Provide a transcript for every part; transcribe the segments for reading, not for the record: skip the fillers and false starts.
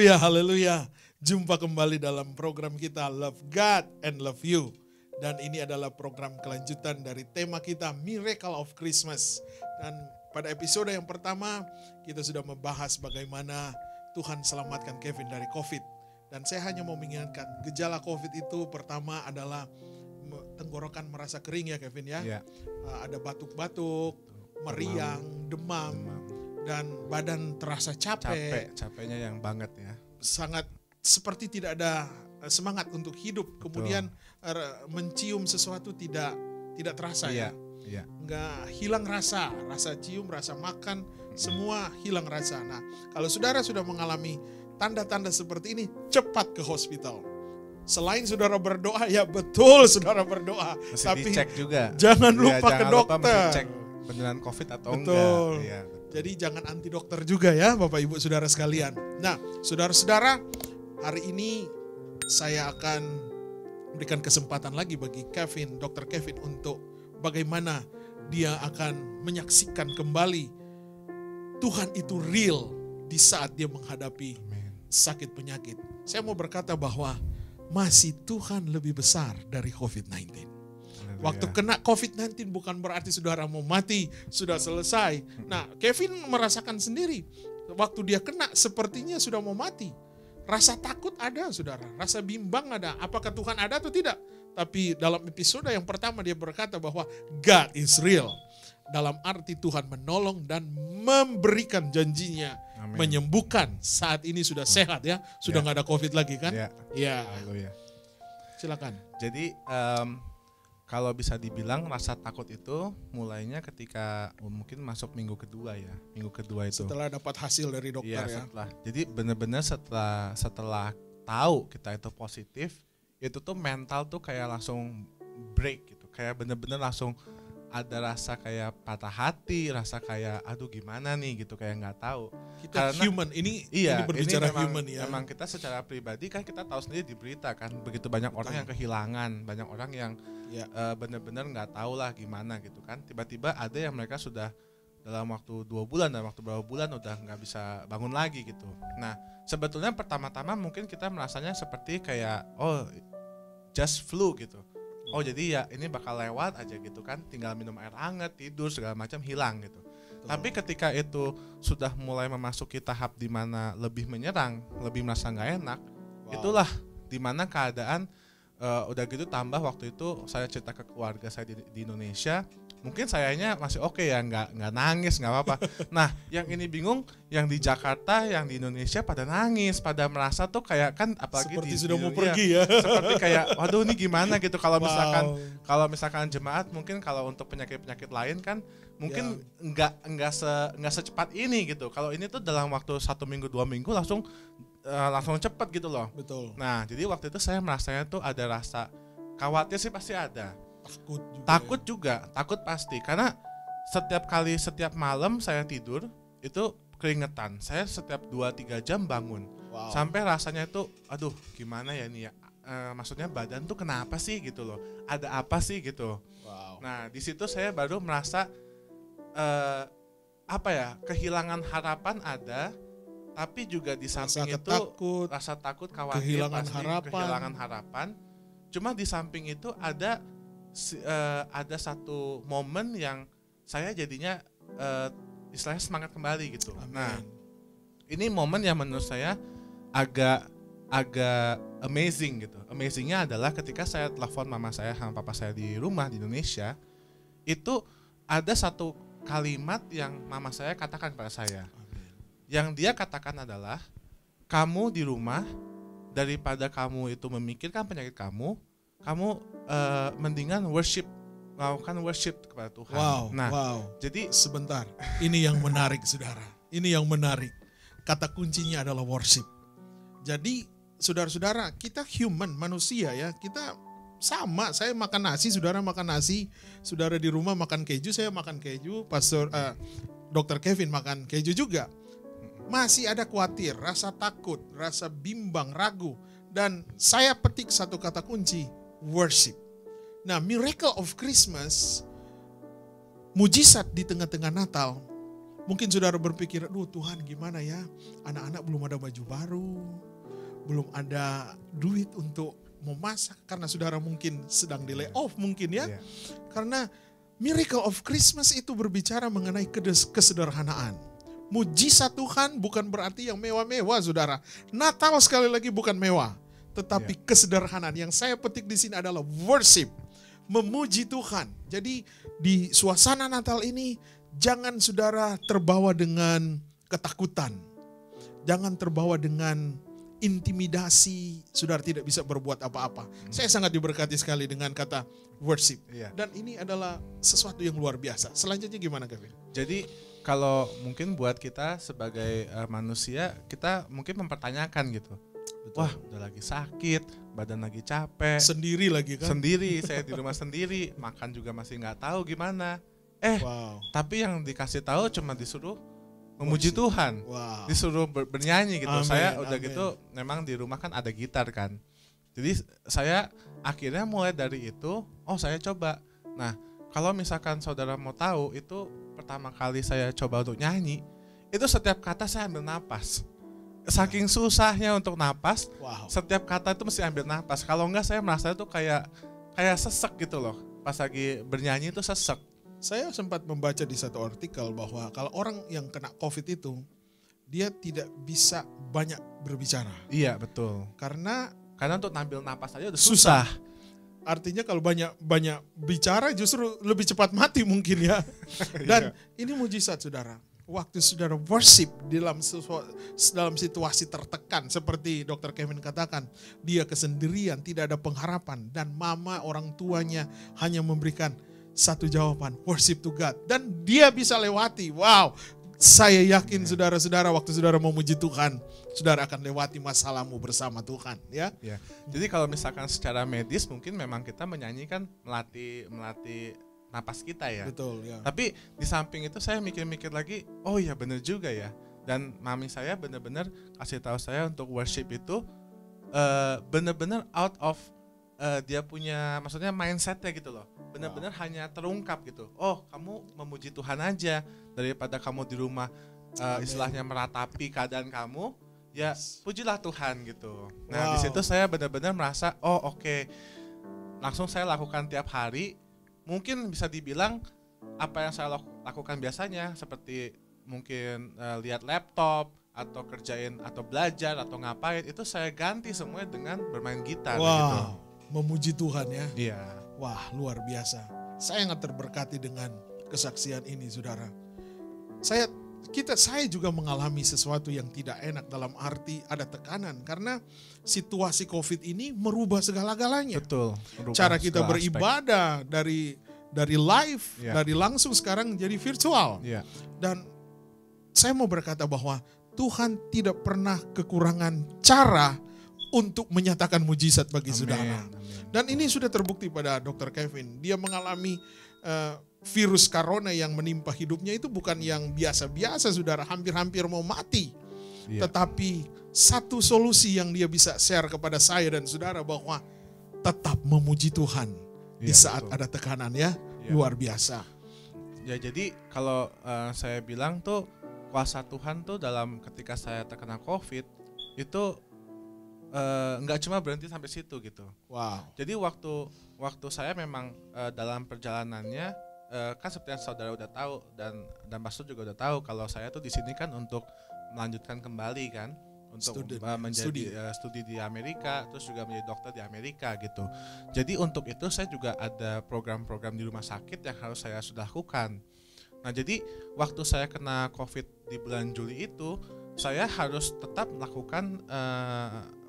Haleluya, haleluya. Jumpa kembali dalam program kita Love God and Love You. Dan ini adalah program kelanjutan dari tema kita Miracle of Christmas. Dan pada episode yang pertama kita sudah membahas bagaimana Tuhan selamatkan Kevin dari COVID. Dan saya hanya mau mengingatkan gejala COVID itu pertama adalah tenggorokan merasa kering ya Kevin ya. Ada batuk-batuk, meriang, demam. Dan badan terasa capeknya yang banget ya, sangat seperti tidak ada semangat untuk hidup. Kemudian mencium sesuatu tidak terasa ya, nggak hilang rasa cium, rasa makan, semua hilang rasa. Nah, kalau saudara sudah mengalami tanda-tanda seperti ini, cepat ke hospital. Selain saudara berdoa, ya betul saudara berdoa, mesti tapi dicek juga. Jangan lupa ke dokter. Mesti cek beneran COVID atau enggak. Ya. Jadi jangan anti dokter juga ya Bapak Ibu Saudara sekalian. Nah saudara-saudara, hari ini saya akan berikan kesempatan lagi bagi Kevin, Dr. Kevin, untuk bagaimana dia akan menyaksikan kembali Tuhan itu real di saat dia menghadapi sakit penyakit. Saya mau berkata bahwa masih Tuhan lebih besar dari COVID-19. Waktu kena COVID-19 bukan berarti saudara mau mati, sudah selesai. Nah, Kevin merasakan sendiri. Waktu dia kena sepertinya sudah mau mati. Rasa takut ada saudara, rasa bimbang ada. Apakah Tuhan ada atau tidak? Tapi dalam episode yang pertama dia berkata bahwa God is real. Dalam arti Tuhan menolong dan memberikan janjinya. Amin. Menyembuhkan. Saat ini sudah sehat ya. Sudah gak ada COVID lagi kan? Ya. Silakan. Jadi kalau bisa dibilang rasa takut itu mulainya ketika mungkin masuk minggu kedua ya. Minggu kedua itu. Setelah dapat hasil dari dokter ya. Setelah. Jadi benar-benar setelah tahu kita itu positif, itu tuh mental tuh kayak langsung break gitu. Kayak benar-benar langsung ada rasa kayak patah hati, rasa kayak aduh gimana nih gitu, kayak nggak tahu. Kita karena, human, ini berbicara ini human ya. Memang kita secara pribadi kan kita tahu sendiri di berita kan begitu banyak orang yang kehilangan, banyak orang yang benar-benar nggak tahu lah gimana gitu kan. Tiba-tiba ada yang mereka sudah dalam waktu 2 bulan, dalam waktu berapa bulan udah nggak bisa bangun lagi gitu. Nah sebetulnya pertama-tama mungkin kita merasanya seperti kayak just flu gitu. Oh jadi ya ini bakal lewat aja gitu kan, tinggal minum air hangat, tidur segala macam hilang gitu. Tapi ketika itu sudah mulai memasuki tahap di mana lebih menyerang, lebih merasa nggak enak, itulah di mana keadaan udah gitu tambah waktu itu saya cerita ke keluarga saya di Indonesia, mungkin sayanya masih oke ya, nggak nangis nggak apa-apa. Nah yang ini bingung, yang di Jakarta, yang di Indonesia pada nangis, pada merasa tuh kayak kan apalagi seperti sudah mau pergi ya. Seperti kayak waduh ini gimana gitu kalau misalkan jemaat mungkin kalau untuk penyakit lain kan mungkin nggak secepat ini gitu. Kalau ini tuh dalam waktu 1 minggu 2 minggu langsung cepat gitu loh. Betul. Nah jadi waktu itu saya merasanya tuh ada rasa khawatir sih pasti ada. Takut pasti karena setiap malam saya tidur itu keringetan. Saya setiap 2-3 jam bangun. Sampai rasanya itu aduh gimana ya ini ya. Maksudnya badan tuh kenapa sih gitu loh. Ada apa sih gitu. Nah, di situ saya baru merasa kehilangan harapan ada, tapi juga di samping itu rasa takut, khawatir, kehilangan harapan. Cuma di samping itu ada satu momen yang saya jadinya istilahnya semangat kembali gitu. Amen. Nah, ini momen yang menurut saya agak amazing gitu. Amazingnya adalah ketika saya telepon mama saya sama papa saya di rumah di Indonesia, itu ada satu kalimat yang mama saya katakan pada saya. Amen. Yang dia katakan adalah, kamu di rumah daripada kamu itu memikirkan penyakit kamu mendingan melakukan worship kepada Tuhan. Jadi sebentar, ini yang menarik saudara. Ini yang menarik. Kata kuncinya adalah worship. Jadi saudara-saudara, kita human, manusia ya. Kita sama, saya makan nasi, saudara makan nasi. Saudara di rumah makan keju, saya makan keju. Dr. Kevin makan keju juga. Masih ada khawatir, rasa takut, rasa bimbang, ragu. Dan saya petik satu kata kunci, worship. Nah, miracle of Christmas, mujizat di tengah-tengah Natal, Mungkin saudara berpikir, aduh Tuhan gimana ya, anak-anak belum ada baju baru, belum ada duit untuk memasak, karena saudara mungkin sedang di layoff mungkin ya. Karena miracle of Christmas itu berbicara mengenai kesederhanaan. Mujizat Tuhan bukan berarti yang mewah-mewah, saudara. Natal sekali lagi bukan mewah, tetapi kesederhanaan. Yang saya petik di sini adalah worship, memuji Tuhan. Jadi di suasana Natal ini jangan saudara terbawa dengan ketakutan, jangan terbawa dengan intimidasi, saudara tidak bisa berbuat apa-apa. Saya sangat diberkati sekali dengan kata worship. Dan ini adalah sesuatu yang luar biasa. Selanjutnya gimana, Kevin? Jadi kalau mungkin buat kita sebagai manusia, kita mungkin mempertanyakan gitu. Betul. Wah, udah lagi sakit, badan lagi capek. Sendiri lagi kan? Sendiri, saya di rumah sendiri, makan juga masih nggak tahu gimana. Tapi yang dikasih tahu cuma disuruh memuji Tuhan, disuruh bernyanyi gitu. Saya udah gitu, memang di rumah kan ada gitar kan. Jadi saya akhirnya mulai dari itu, saya coba. Nah, kalau misalkan saudara mau tahu, itu pertama kali saya coba untuk nyanyi, itu setiap kata saya ambil napas. Saking susahnya untuk napas, setiap kata itu mesti ambil napas. Kalau enggak saya merasa itu kayak sesek gitu loh. Pas lagi bernyanyi itu sesek. Saya sempat membaca di satu artikel bahwa kalau orang yang kena COVID itu, dia tidak bisa banyak berbicara. Iya, betul. Karena untuk ngambil napas aja udah susah. Artinya kalau banyak bicara justru lebih cepat mati mungkin ya. Dan ini mujizat saudara. Waktu saudara worship dalam situasi tertekan seperti Dr. Kevin katakan, dia kesendirian, tidak ada pengharapan, dan mama orang tuanya hanya memberikan satu jawaban, worship to God, dan dia bisa lewati. Wow, saya yakin saudara-saudara waktu saudara memuji Tuhan, saudara akan lewati masalahmu bersama Tuhan ya. Jadi kalau misalkan secara medis mungkin memang kita menyanyikan melatih napas kita ya. Betul ya. Tapi di samping itu saya mikir-mikir lagi, oh ya benar juga ya. Dan mami saya benar-benar kasih tahu saya untuk worship itu benar-benar out of dia punya, maksudnya mindsetnya gitu loh. Benar-benar hanya terungkap gitu. Oh, kamu memuji Tuhan aja daripada kamu di rumah istilahnya meratapi keadaan kamu. Ya, pujilah Tuhan gitu. Nah, di situ saya benar-benar merasa, oh oke. Langsung saya lakukan tiap hari. Mungkin bisa dibilang apa yang saya lakukan biasanya seperti mungkin lihat laptop atau kerjain atau belajar atau ngapain, itu saya ganti semuanya dengan bermain gitar gitu. Memuji Tuhan ya. Iya. Wah, luar biasa. Saya sangat terberkati dengan kesaksian ini, saudara. Saya juga mengalami sesuatu yang tidak enak, dalam arti ada tekanan karena situasi COVID ini merubah segala-galanya. Betul. Cara kita beribadah dari live, dari langsung sekarang jadi virtual. Dan saya mau berkata bahwa Tuhan tidak pernah kekurangan cara untuk menyatakan mujizat bagi saudara. Dan ini sudah terbukti pada Dr. Kevin. Dia mengalami virus corona yang menimpa hidupnya itu bukan yang biasa-biasa, saudara. Hampir-hampir mau mati. Tetapi satu solusi yang dia bisa share kepada saya dan saudara bahwa tetap memuji Tuhan di saat ada tekanan ya. Luar biasa. Ya, jadi kalau saya bilang tuh kuasa Tuhan tuh dalam ketika saya terkena COVID itu nggak cuma berhenti sampai situ gitu. Jadi waktu saya memang dalam perjalanannya kan seperti yang saudara udah tahu dan pastor juga udah tahu kalau saya tuh di sini kan untuk melanjutkan kembali kan untuk menjadi studi di Amerika, terus juga menjadi dokter di Amerika gitu. Jadi untuk itu saya juga ada program-program di rumah sakit yang harus saya sudah lakukan. Nah, jadi waktu saya kena COVID di bulan Juli itu, saya harus tetap melakukan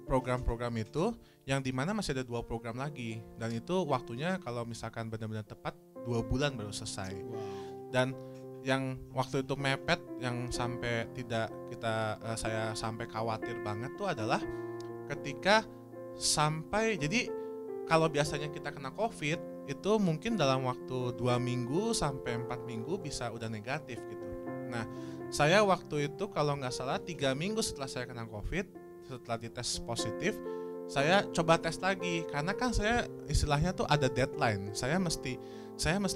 program-program itu, yang dimana masih ada 2 program lagi, dan itu waktunya kalau misalkan benar-benar tepat 2 bulan baru selesai. Dan yang waktu itu mepet, yang sampai saya sampai khawatir banget tuh adalah ketika sampai, jadi kalau biasanya kita kena COVID itu mungkin dalam waktu 2 minggu sampai 4 minggu bisa udah negatif gitu. Nah, saya waktu itu kalau nggak salah 3 minggu setelah saya kena COVID, setelah dites positif, saya coba tes lagi karena kan saya istilahnya tuh ada deadline. Saya mesti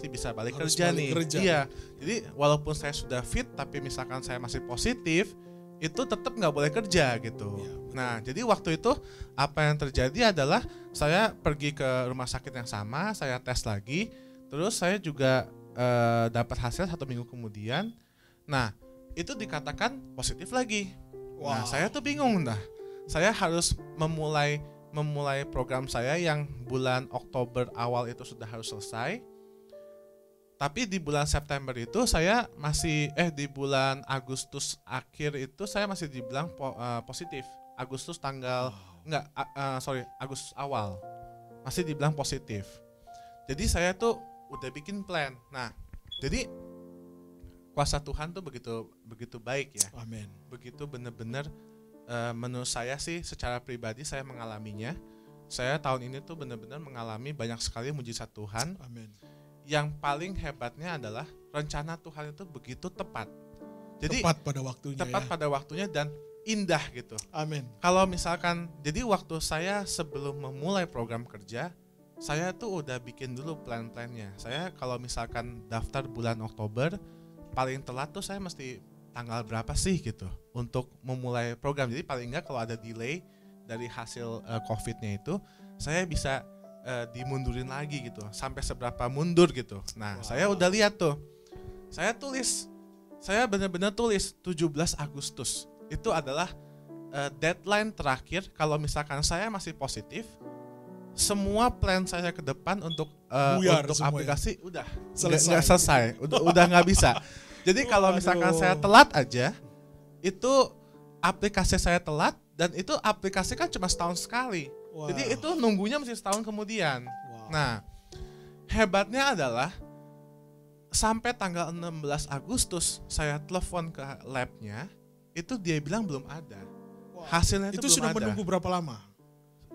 bisa balik Harus kerja balik nih. kerja. Iya. Jadi walaupun saya sudah fit tapi misalkan saya masih positif, itu tetap nggak boleh kerja gitu. Iya, Nah, jadi waktu itu apa yang terjadi adalah saya pergi ke rumah sakit yang sama, saya tes lagi, terus saya juga dapat hasil 1 minggu kemudian. Nah, itu dikatakan positif lagi. Nah, saya tuh bingung dah. Saya harus memulai program saya yang bulan Oktober awal itu sudah harus selesai. Tapi di bulan September itu saya masih di bulan Agustus akhir itu saya masih dibilang positif. Agustus tanggal Agustus awal masih dibilang positif. Jadi saya tuh udah bikin plan. Nah, jadi kuasa Tuhan tuh begitu baik ya. Amin. Begitu benar-benar menurut saya sih secara pribadi saya mengalaminya. Saya tahun ini tuh benar-benar mengalami banyak sekali mujizat Tuhan. Amin. Yang paling hebatnya adalah rencana Tuhan itu begitu tepat. Jadi tepat pada waktunya. Tepat pada waktunya dan indah gitu. Amin. Kalau misalkan, jadi waktu saya sebelum memulai program kerja, saya tuh udah bikin dulu plan-plannya. Saya kalau misalkan daftar bulan Oktober, paling telat tuh saya mesti tanggal berapa sih gitu untuk memulai program. Jadi paling enggak kalau ada delay dari hasil COVID-nya itu, saya bisa dimundurin lagi gitu, sampai seberapa mundur gitu. Nah, saya udah lihat tuh. Saya benar-benar tulis 17 Agustus. Itu adalah deadline terakhir kalau misalkan saya masih positif. Semua plan saya ke depan untuk aplikasi udah nggak selesai, udah nggak bisa. Jadi kalau misalkan saya telat aja, itu aplikasi saya telat dan itu aplikasi kan cuma setahun sekali. Wow. Jadi itu nunggunya mesti setahun kemudian. Wow. Nah, hebatnya adalah sampai tanggal 16 Agustus saya telepon ke labnya, itu dia bilang belum ada. Wow. Hasilnya itu belum sudah ada. Menunggu berapa lama?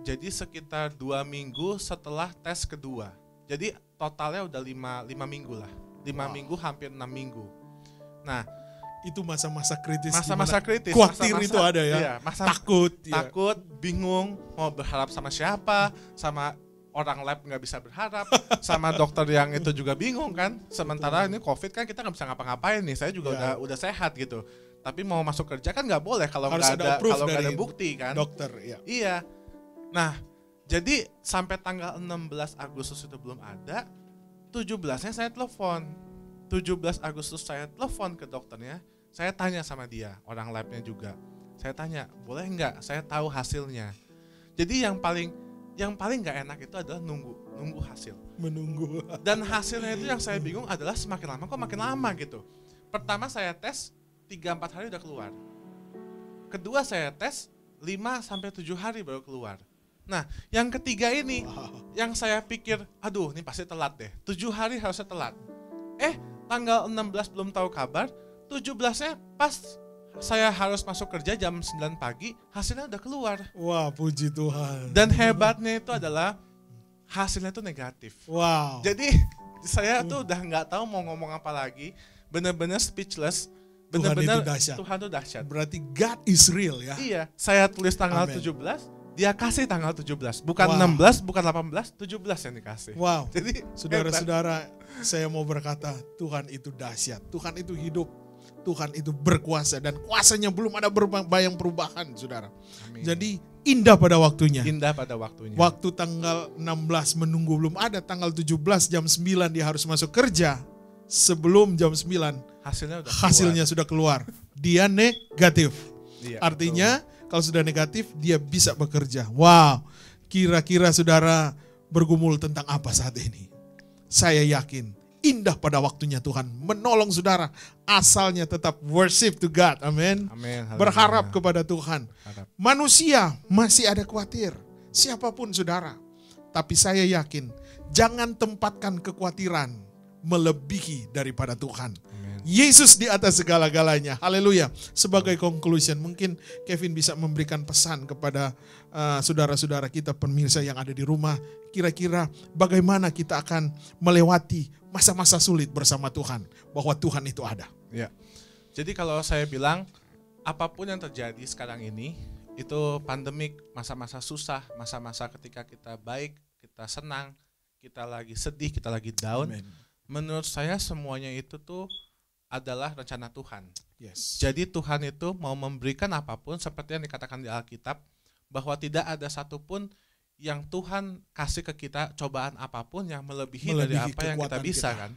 Jadi sekitar 2 minggu setelah tes kedua. Jadi totalnya udah 5 minggu lah. 5 minggu hampir 6 minggu. Nah, itu masa-masa kritis. Masa-masa kritis. Khawatir itu ada ya. Iya, takut, bingung, mau berharap sama siapa, sama orang lab nggak bisa berharap, sama dokter yang itu juga bingung kan. Sementara ini COVID kan kita nggak bisa ngapa-ngapain nih. Saya juga udah sehat gitu. Tapi mau masuk kerja kan nggak boleh kalau nggak ada bukti kan. Dokter, iya. Iya. Nah, jadi sampai tanggal 16 Agustus itu belum ada. 17-nya saya telepon. 17 Agustus saya telepon ke dokternya. Saya tanya sama dia, orang labnya juga. Saya tanya, boleh nggak saya tahu hasilnya? Jadi yang paling nggak enak itu adalah nunggu hasil. Menunggu. Dan hasilnya itu yang saya bingung adalah semakin lama kok makin lama gitu. Pertama saya tes 3-4 hari udah keluar. Kedua saya tes 5-7 hari baru keluar. Nah, yang ketiga ini yang saya pikir, aduh ini pasti telat deh. 7 hari harusnya telat. Tanggal 16 belum tahu kabar. 17-nya pas saya harus masuk kerja jam 9 pagi, hasilnya udah keluar. Wah, puji Tuhan. Dan hebatnya itu adalah hasilnya itu negatif. Wow. Jadi saya tuh udah nggak tahu mau ngomong apa lagi, benar-benar speechless. Benar-benar Tuhan itu dahsyat. Berarti God is real ya. Iya, saya tulis tanggal 17, dia kasih tanggal 17, bukan 16, bukan 18, 17 yang dikasih. Wow. Jadi saudara-saudara, saya mau berkata, Tuhan itu dahsyat, Tuhan itu hidup, Tuhan itu berkuasa dan kuasanya belum ada berbayang perubahan, saudara. Amin. Jadi indah pada waktunya. Indah pada waktunya. Waktu tanggal 16 menunggu belum ada, tanggal 17 jam 9 dia harus masuk kerja. Sebelum jam 9 hasilnya sudah keluar. Dia negatif. Iya, artinya betul. Kalau sudah negatif dia bisa bekerja. Wow. Kira-kira saudara bergumul tentang apa saat ini? Saya yakin indah pada waktunya Tuhan menolong saudara. Asalnya tetap worship to God. Amin. Berharap kepada Tuhan. Manusia masih ada khawatir. Siapapun saudara. Tapi saya yakin jangan tempatkan kekhawatiran melebihi daripada Tuhan. Amen. Yesus di atas segala-galanya. Haleluya. Sebagai conclusion, mungkin Kevin bisa memberikan pesan kepada saudara-saudara kita pemirsa yang ada di rumah. Kira-kira bagaimana kita akan melewati masa-masa sulit bersama Tuhan. Bahwa Tuhan itu ada. Ya. Jadi kalau saya bilang, apapun yang terjadi sekarang ini, itu pandemik, masa-masa susah, masa-masa ketika kita baik, kita senang, kita lagi sedih, kita lagi down. Amen. Menurut saya semuanya itu tuh adalah rencana Tuhan. Yes. Jadi Tuhan itu mau memberikan apapun seperti yang dikatakan di Alkitab, bahwa tidak ada satupun yang Tuhan kasih ke kita cobaan apapun yang melebihi dari apa yang kita bisa kan.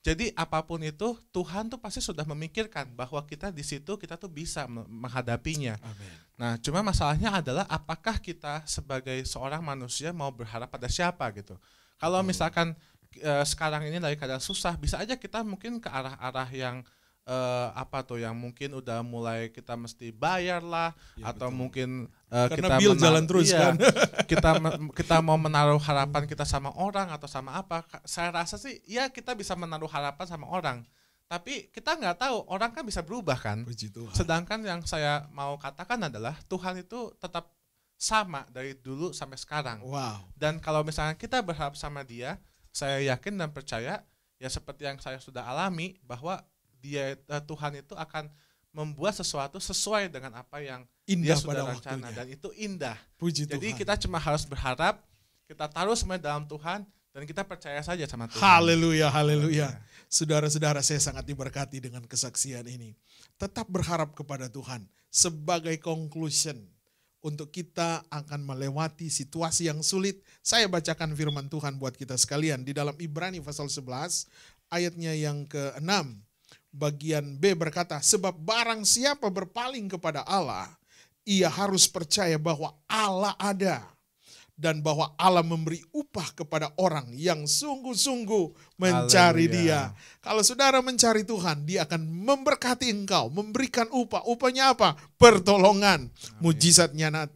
Jadi apapun itu Tuhan tuh pasti sudah memikirkan bahwa kita di situ kita tuh bisa menghadapinya. Amen. Nah, cuma masalahnya adalah apakah kita sebagai seorang manusia mau berharap pada siapa gitu. Kalau misalkan sekarang ini lagi keadaan susah, bisa aja kita mungkin ke arah-arah yang yang mungkin udah mulai kita mesti bayar lah, ya, atau betul. mungkin karena bill jalan terus kan. kita mau menaruh harapan kita sama orang atau sama apa. Saya rasa sih ya kita bisa menaruh harapan sama orang, tapi kita nggak tahu, orang kan bisa berubah kan. Puji Tuhan. Sedangkan yang saya mau katakan adalah Tuhan itu tetap sama dari dulu sampai sekarang. Wow. Dan kalau misalnya kita berharap sama Dia, saya yakin dan percaya ya seperti yang saya sudah alami, bahwa Tuhan itu akan membuat sesuatu sesuai dengan apa yang Indah Dia sudah pada rencana, waktunya. Dan itu indah. Puji Jadi Tuhan. kita cuma harus berharap, kita taruh semuanya dalam Tuhan, dan kita percaya saja sama Tuhan. Haleluya, haleluya. Saudara-saudara, saya sangat diberkati dengan kesaksian ini. Tetap berharap kepada Tuhan sebagai conclusion untuk kita akan melewati situasi yang sulit. Saya bacakan firman Tuhan buat kita sekalian di dalam Ibrani pasal 11 ayatnya yang ke-6. Bagian B berkata, sebab barang siapa berpaling kepada Allah, ia harus percaya bahwa Allah ada, dan bahwa Allah memberi upah kepada orang yang sungguh-sungguh mencari Haleluya. Dia. Kalau saudara mencari Tuhan, Dia akan memberkati engkau, memberikan upah. Upahnya apa? Pertolongan. Mujizatnya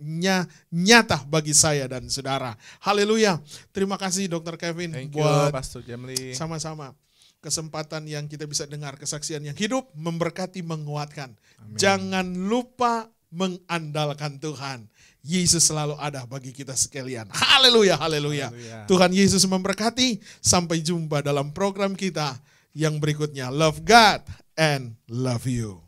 nyata bagi saya dan saudara. Haleluya. Terima kasih Dr. Kevin. Thank you, buat Pastor Jamli. sama-sama kesempatan yang kita bisa dengar kesaksian yang hidup, memberkati, menguatkan. Amin. Jangan lupa mengandalkan Tuhan. Yesus selalu ada bagi kita sekalian. Haleluya, haleluya. Haleluya. Tuhan Yesus memberkati. Sampai jumpa dalam program kita yang berikutnya. Love God and love you.